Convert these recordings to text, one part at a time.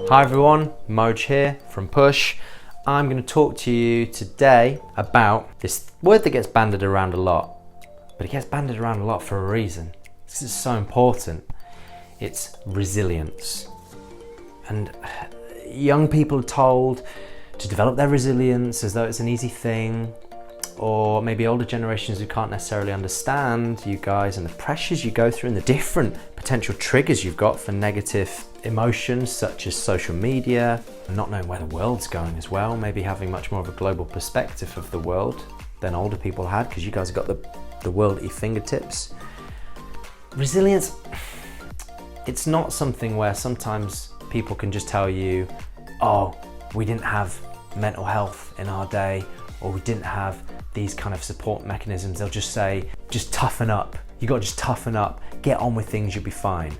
Hi everyone, Moj here from Push. I'm going to talk to you today about this word that gets bandied around a lot, but it gets bandied around a lot for a reason. This is so important. It's resilience. And young people are told to develop their resilience as though it's an easy thing, or maybe older generations who can't necessarily understand you guys and the pressures you go through and the different potential triggers you've got for negative emotions such as social media, not knowing where the world's going as well, maybe having much more of a global perspective of the world than older people had because you guys have got the world at your fingertips. Resilience, it's not something where sometimes people can just tell you, oh, we didn't have mental health in our day, or we didn't have these kind of support mechanisms. They'll just say, just toughen up. You got to just toughen up, get on with things, you'll be fine.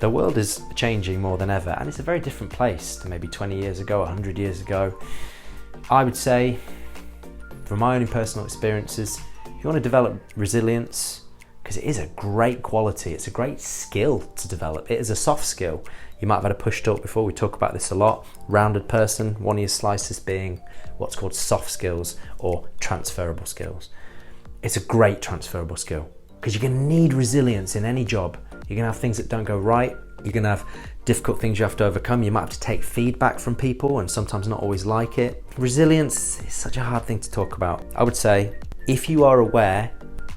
The world is changing more than ever, and it's a very different place to maybe 20 years ago, 100 years ago. I would say, from my own personal experiences, if you want to develop resilience, because it is a great quality, it's a great skill to develop. It is a soft skill. You might have had a push talk before, we talk about this a lot. Rounded person, one of your slices being what's called soft skills or transferable skills. It's a great transferable skill because you're going to need resilience in any job. You're going to have things that don't go right. You're going to have difficult things you have to overcome. You might have to take feedback from people and sometimes not always like it. Resilience is such a hard thing to talk about. I would say if you are aware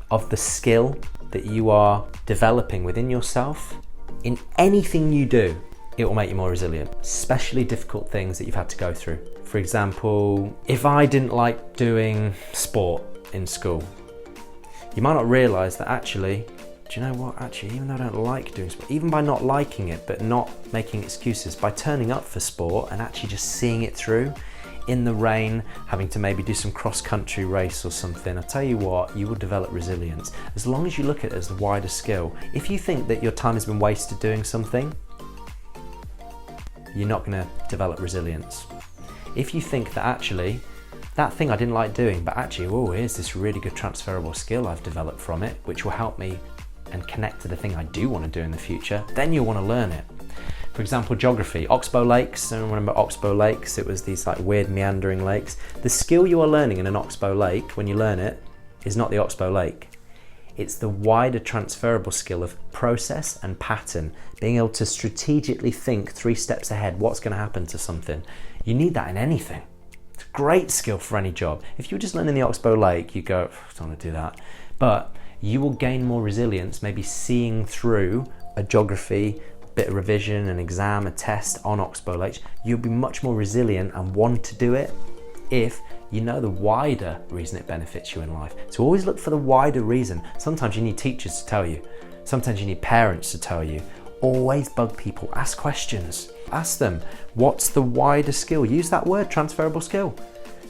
of the skill that you are developing within yourself, in anything you do, it will make you more resilient, especially difficult things that you've had to go through. For example, if I didn't like doing sport in school, you might not realise that actually, do you know what, actually, even though I don't like doing sport, even by not liking it, but not making excuses, by turning up for sport and actually just seeing it through, in the rain, having to maybe do some cross-country race or something, I'll tell you what, you will develop resilience. As long as you look at it as the wider skill. If you think that your time has been wasted doing something, you're not going to develop resilience. If you think that actually, that thing I didn't like doing, but actually, oh, here's this really good transferable skill I've developed from it, which will help me and connect to the thing I do want to do in the future, then you'll want to learn it. For example, geography, Oxbow Lakes. I remember Oxbow Lakes, it was these like weird meandering lakes. The skill you are learning in an Oxbow Lake, when you learn it, is not the Oxbow Lake. It's the wider transferable skill of process and pattern, being able to strategically think 3 steps ahead, what's going to happen to something. You need that in anything. It's a great skill for any job. If you're just learning the Oxbow Lake, you go, I don't want to do that. But you will gain more resilience, maybe seeing through a geography, bit of revision, an exam, a test on Oxbow Lakes. You'll be much more resilient and want to do it if you know the wider reason it benefits you in life. So always look for the wider reason. Sometimes you need teachers to tell you. Sometimes you need parents to tell you. Always bug people, ask questions. Ask them, what's the wider skill? Use that word, transferable skill.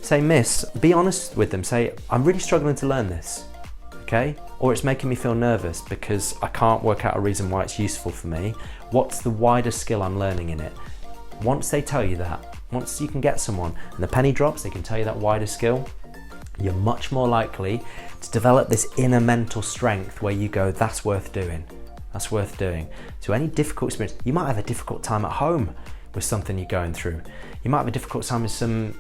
Say, miss, be honest with them. Say, I'm really struggling to learn this, okay? Or it's making me feel nervous because I can't work out a reason why it's useful for me. What's the wider skill I'm learning in it? Once they tell you that, once you can get someone and the penny drops, they can tell you that wider skill, you're much more likely to develop this inner mental strength where you go, that's worth doing. That's worth doing. So any difficult experience, you might have a difficult time at home with something you're going through. You might have a difficult time with some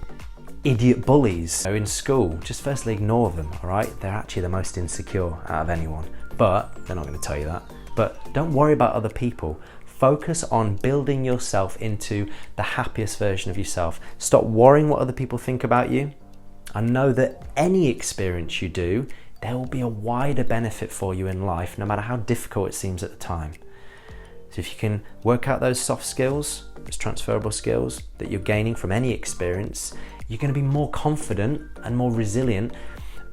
idiot bullies in school. Just firstly ignore them, all right? They're actually the most insecure out of anyone, but they're not going to tell you that. But don't worry about other people. Focus on building yourself into the happiest version of yourself. Stop worrying what other people think about you. I know that any experience you do, there will be a wider benefit for you in life, no matter how difficult it seems at the time. So if you can work out those soft skills, those transferable skills that you're gaining from any experience, you're going to be more confident and more resilient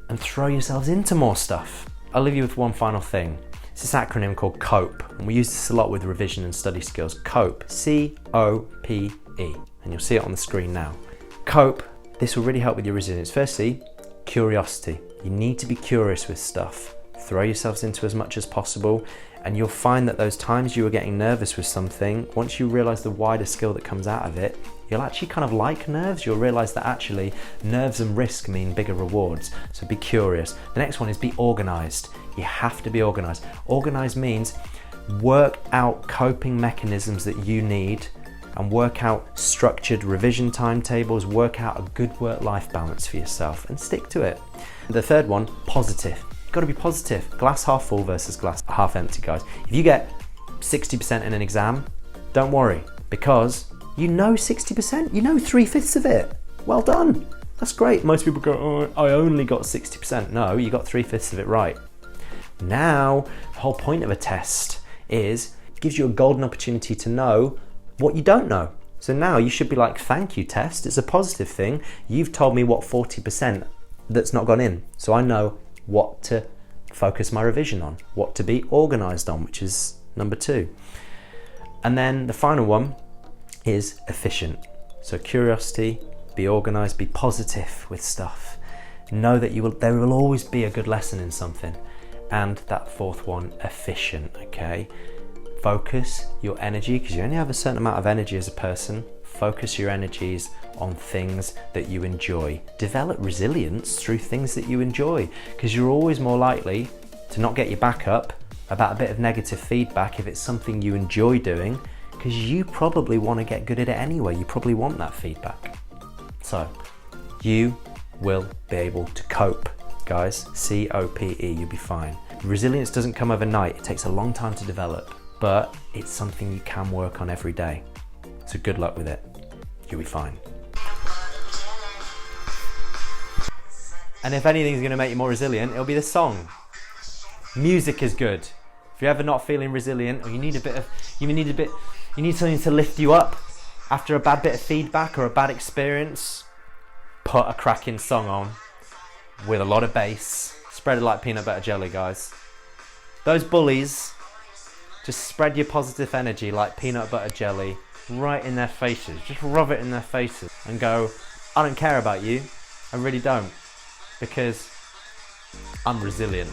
and throw yourselves into more stuff. I'll leave you with one final thing. It's this acronym called COPE, and we use this a lot with revision and study skills. COPE, C-O-P-E, and you'll see it on the screen now. COPE, this will really help with your resilience. Firstly, curiosity. You need to be curious with stuff. Throw yourselves into as much as possible, and you'll find that those times you were getting nervous with something, once you realize the wider skill that comes out of it, you'll actually kind of like nerves. You'll realize that actually nerves and risk mean bigger rewards. So be curious. The next one is be organized. You have to be organized. Organized means Work out coping mechanisms that you need and work out structured revision timetables, work out a good work-life balance for yourself and stick to it. The third one, positive. You've got to be positive. Glass half full versus glass half empty, guys. If you get 60% in an exam, don't worry, because you know 60%, you know 3/5 of it. Well done. That's great. Most people go, oh, I only got 60%. No, you got 3/5 of it right. Now, the whole point of a test is it gives you a golden opportunity to know what you don't know. So now you should be like, thank you test, it's a positive thing. You've told me what 40% that's not gone in. So I know what to focus my revision on, what to be organized on, which is number 2. And then the final one is efficient. So curiosity, be organized, be positive with stuff. Know that there will always be a good lesson in something. And that fourth one, efficient, okay? Focus your energy, because you only have a certain amount of energy as a person. Focus your energies on things that you enjoy. Develop resilience through things that you enjoy, because you're always more likely to not get your back up about a bit of negative feedback if it's something you enjoy doing, because you probably want to get good at it anyway. You probably want that feedback. So you will be able to cope, guys. C-O-P-E, you'll be fine. Resilience doesn't come overnight. It takes a long time to develop, but it's something you can work on every day. So good luck with it. You'll be fine. And if anything's going to make you more resilient, it'll be the song. Music is good. If you're ever not feeling resilient, or you need something to lift you up after a bad bit of feedback or a bad experience, put a cracking song on with a lot of bass. Spread it like peanut butter jelly, guys. Those bullies, just spread your positive energy like peanut butter jelly right in their faces. Just rub it in their faces and go, I don't care about you. I really don't. Because I'm resilient.